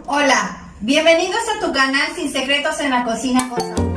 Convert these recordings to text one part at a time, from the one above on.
Hola, bienvenidos a tu canal Sin Secretos en la Cocina con Saúl.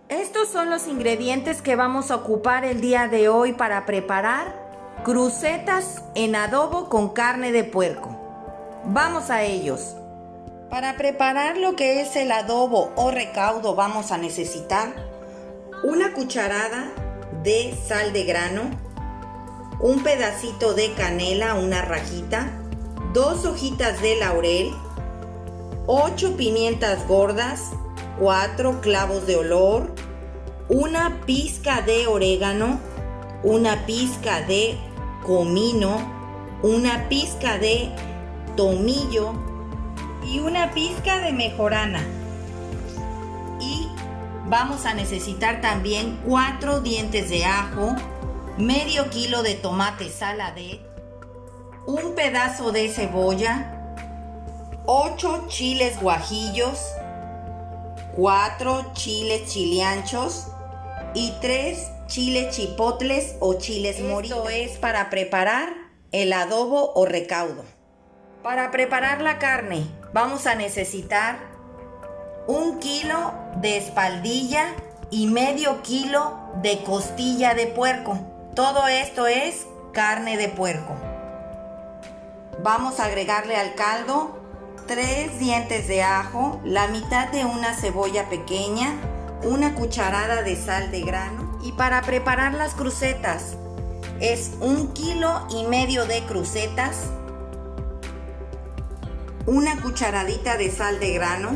Estos son los ingredientes que vamos a ocupar el día de hoy para preparar crucetas en adobo con carne de puerco. Vamos a ellos. Para preparar lo que es el adobo o recaudo vamos a necesitar una cucharada de sal de grano, un pedacito de canela, una rajita, 2 hojitas de laurel, 8 pimientas gordas, 4 clavos de olor, una pizca de orégano, una pizca de comino, una pizca de tomillo y una pizca de mejorana. Y vamos a necesitar también 4 dientes de ajo, medio kilo de tomate saladet, un pedazo de cebolla, 8 chiles guajillos, 4 chiles chilianchos y 3 chiles chipotles o chiles moritos. Esto es para preparar el adobo o recaudo. Para preparar la carne vamos a necesitar 1 kilo de espaldilla y medio kilo de costilla de puerco. Todo esto es carne de puerco. Vamos a agregarle al caldo 3 dientes de ajo, la mitad de una cebolla pequeña, una cucharada de sal de grano. Y para preparar las crucetas es 1,5 kilos de crucetas, una cucharadita de sal de grano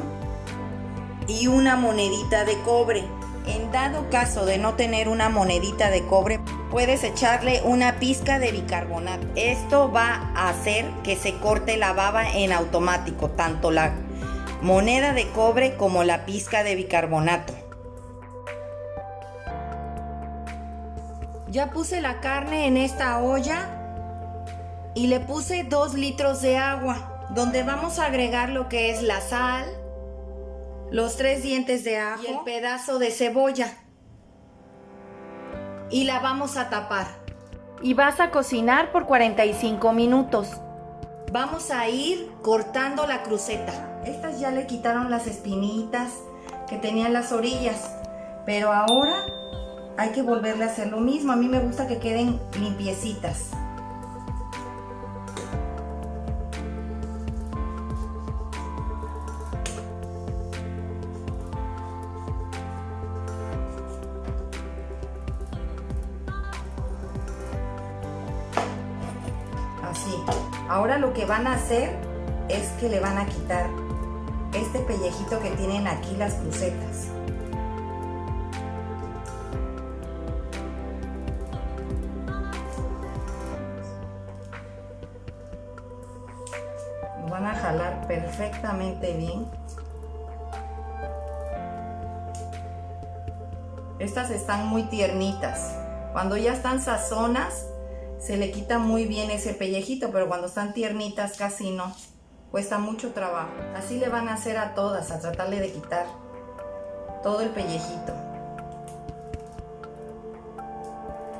y una monedita de cobre. En dado caso de no tener una monedita de cobre, puedes echarle una pizca de bicarbonato. Esto va a hacer que se corte la baba en automático, tanto la moneda de cobre como la pizca de bicarbonato. Ya puse la carne en esta olla y le puse 2 litros de agua, donde vamos a agregar lo que es la sal, los 3 dientes de ajo y el pedazo de cebolla. Y la vamos a tapar. Y vas a cocinar por 45 minutos. Vamos a ir cortando la cruceta. Estas ya le quitaron las espinitas que tenían las orillas, pero ahora hay que volverle a hacer lo mismo. A mí me gusta que queden limpiecitas. Así. Ahora lo que van a hacer es que le van a quitar este pellejito que tienen aquí las crucetas. Lo van a jalar perfectamente bien. Estas están muy tiernitas. Cuando ya están sazonas, se le quita muy bien ese pellejito, pero cuando están tiernitas casi no. Cuesta mucho trabajo. Así le van a hacer a todas, a tratarle de quitar todo el pellejito.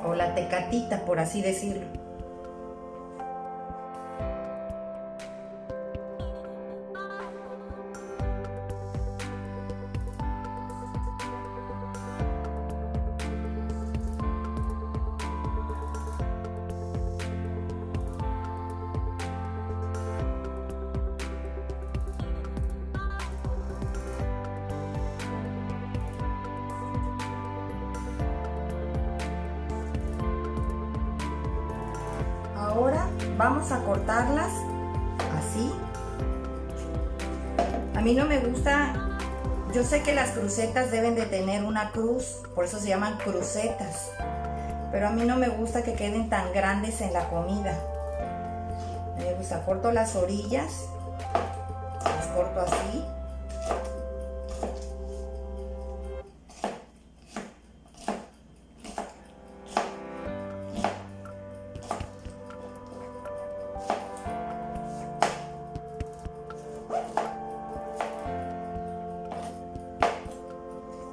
O la tecatita, por así decirlo. Ahora vamos a cortarlas así. A mí no me gusta Yo sé que las crucetas deben de tener una cruz, por eso se llaman crucetas. Pero a mí no me gusta que queden tan grandes en la comida. Me gusta, corto las orillas, las corto así.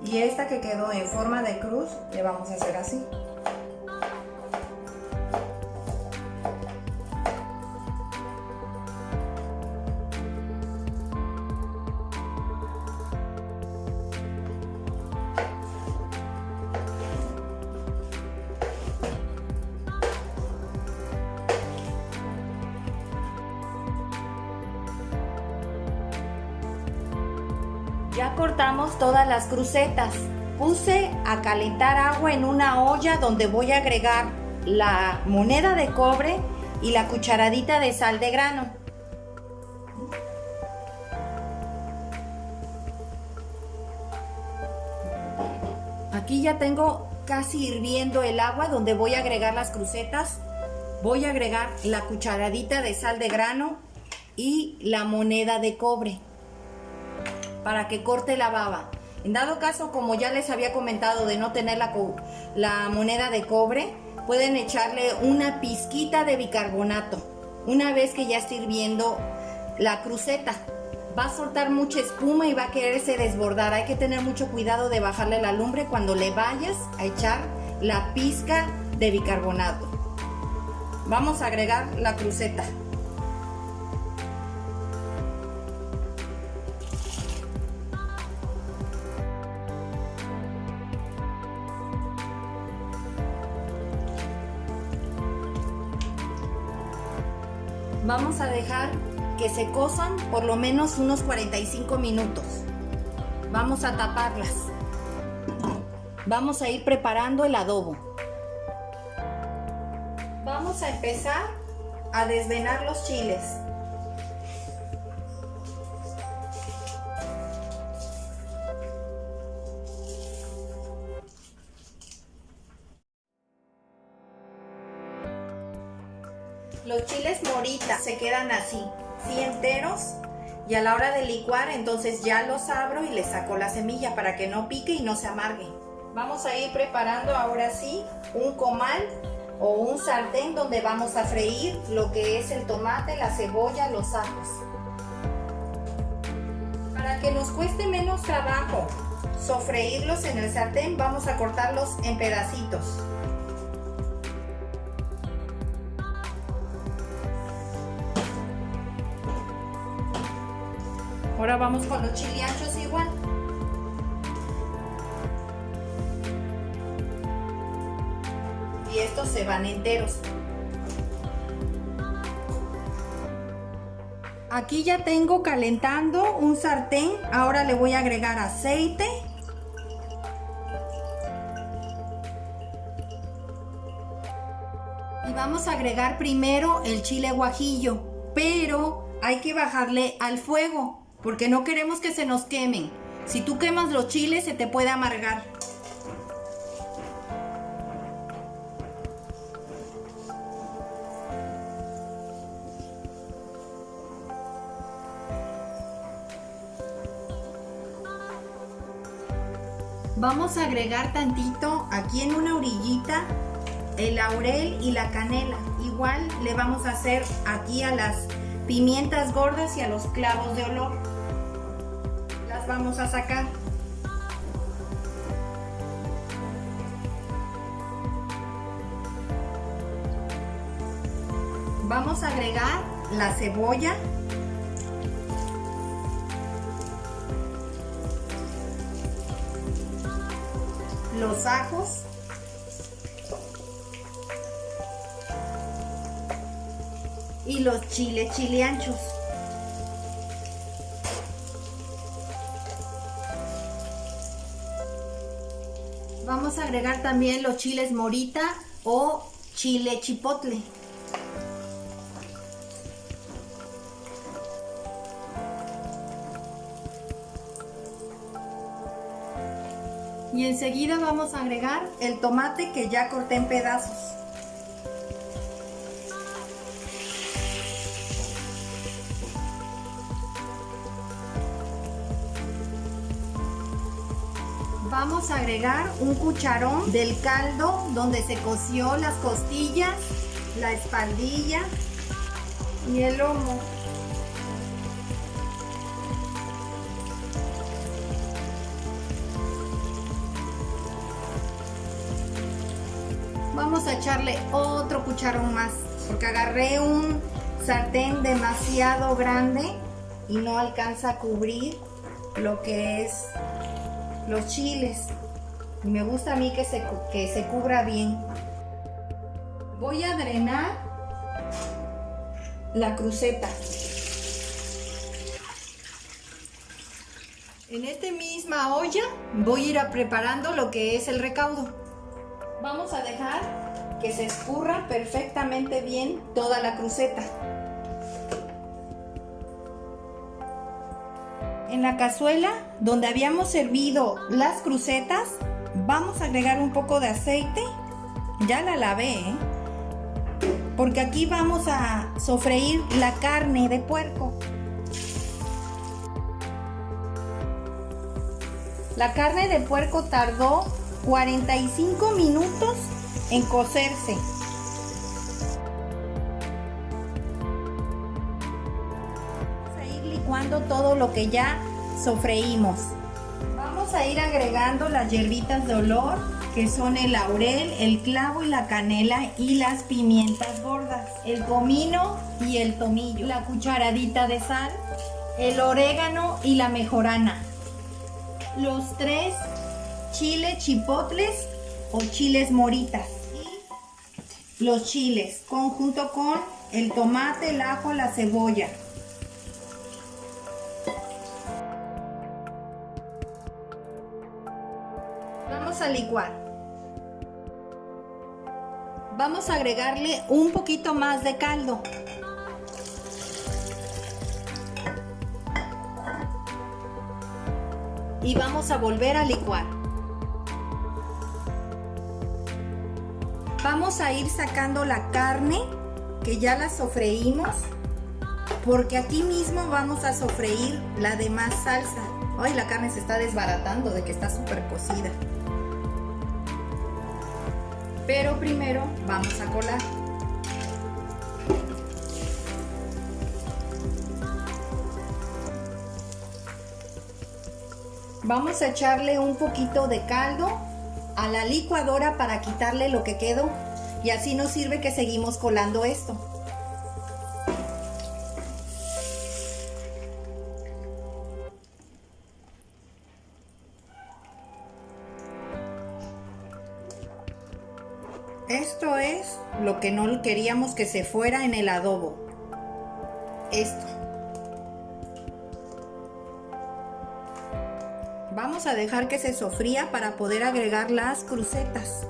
Y esta que quedó en forma de cruz, le vamos a hacer así. Ya cortamos todas las crucetas. Puse a calentar agua en una olla donde voy a agregar la moneda de cobre y la cucharadita de sal de grano. Aquí ya tengo casi hirviendo el agua donde voy a agregar las crucetas. Voy a agregar la cucharadita de sal de grano y la moneda de cobre para que corte la baba. En dado caso, como ya les había comentado, de no tener la moneda de cobre, pueden echarle una pizquita de bicarbonato. Una vez que ya esté hirviendo la cruceta, va a soltar mucha espuma y va a quererse desbordar. Hay que tener mucho cuidado de bajarle la lumbre cuando le vayas a echar la pizca de bicarbonato. Vamos a agregar la cruceta. Vamos a dejar que se cosan por lo menos unos 45 minutos. Vamos a taparlas. Vamos a ir preparando el adobo. Vamos a empezar a desvenar los chiles. Los chiles morita se quedan así, sí enteros, y a la hora de licuar entonces ya los abro y les saco la semilla para que no pique y no se amargue. Vamos a ir preparando ahora sí un comal o un sartén donde vamos a freír lo que es el tomate, la cebolla, los ajos. Para que nos cueste menos trabajo sofreírlos en el sartén, vamos a cortarlos en pedacitos. Ahora vamos con los chilianchos igual. Y estos se van enteros. Aquí ya tengo calentando un sartén. Ahora le voy a agregar aceite. Y vamos a agregar primero el chile guajillo, pero hay que bajarle al fuego, porque no queremos que se nos quemen. Si tú quemas los chiles, se te puede amargar. Vamos a agregar tantito aquí en una orillita el laurel y la canela. Igual le vamos a hacer aquí a las pimientas gordas y a los clavos de olor. Las vamos a sacar. Vamos a agregar la cebolla, los ajos, y los chile anchos. Vamos a agregar también los chiles morita o chile chipotle. Y enseguida vamos a agregar el tomate que ya corté en pedazos. Vamos a agregar un cucharón del caldo donde se coció las costillas, la espaldilla y el lomo. Vamos a echarle otro cucharón más, porque agarré un sartén demasiado grande y no alcanza a cubrir lo que es los chiles. Y me gusta a mí que se cubra bien. Voy a drenar la cruceta. En esta misma olla voy a ir preparando lo que es el recaudo. Vamos a dejar que se escurra perfectamente bien toda la cruceta. En la cazuela donde habíamos servido las crucetas, vamos a agregar un poco de aceite. Ya la lavé, porque aquí vamos a sofreír la carne de puerco. La carne de puerco tardó 45 minutos en cocerse. Vamos a ir licuando todo lo que ya sofreímos. Vamos a ir agregando las hierbitas de olor, que son el laurel, el clavo y la canela, y las pimientas gordas, el comino y el tomillo, la cucharadita de sal, el orégano y la mejorana, los 3 chiles chipotles o chiles moritas, y los chiles junto con el tomate, el ajo, la cebolla. Vamos a licuar. Vamos a agregarle un poquito más de caldo. Y vamos a volver a licuar. Vamos a ir sacando la carne que ya la sofreímos, porque aquí mismo vamos a sofreír la demás salsa. Ay, la carne se está desbaratando de que está súper cocida. Pero primero vamos a colar. Vamos a echarle un poquito de caldo a la licuadora para quitarle lo que quedó, y así nos sirve que seguimos colando esto. Esto es lo que no queríamos que se fuera en el adobo. Esto. Vamos a dejar que se sofría para poder agregar las crucetas.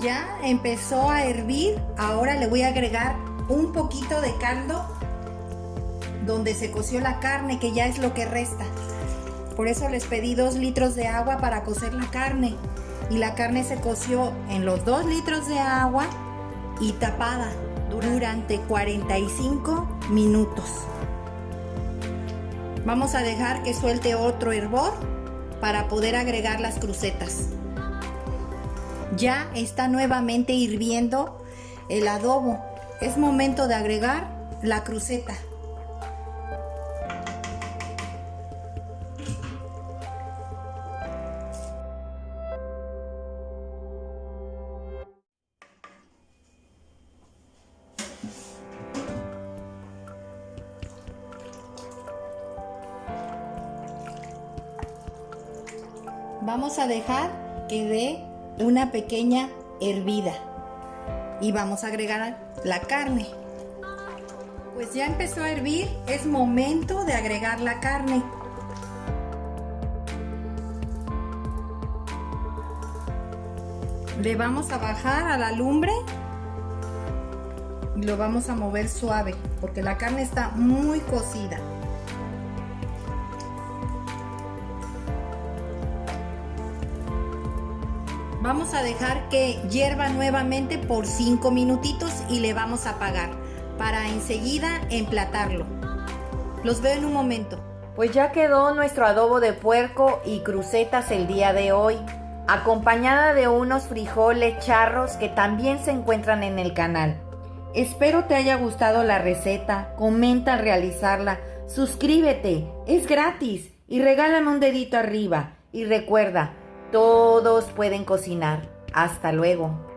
Ya empezó a hervir. Ahora le voy a agregar un poquito de caldo donde se coció la carne, que ya es lo que resta. Por eso les pedí 2 litros de agua para cocer la carne. Y la carne se coció en los 2 litros de agua y tapada durante 45 minutos. Vamos a dejar que suelte otro hervor para poder agregar las crucetas. Ya está nuevamente hirviendo el adobo. Es momento de agregar la cruceta. Vamos a dejar que dé una pequeña hervida y vamos a agregar la carne. Pues ya empezó a hervir, es momento de agregar la carne. Le vamos a bajar a la lumbre y lo vamos a mover suave porque la carne está muy cocida. Vamos a dejar que hierva nuevamente por 5 minutitos y le vamos a apagar para enseguida emplatarlo. Los veo en un momento. Pues ya quedó nuestro adobo de puerco y crucetas el día de hoy, acompañada de unos frijoles charros que también se encuentran en el canal. Espero te haya gustado la receta, comenta al realizarla, suscríbete, es gratis y regálame un dedito arriba. Y recuerda, todos pueden cocinar. Hasta luego.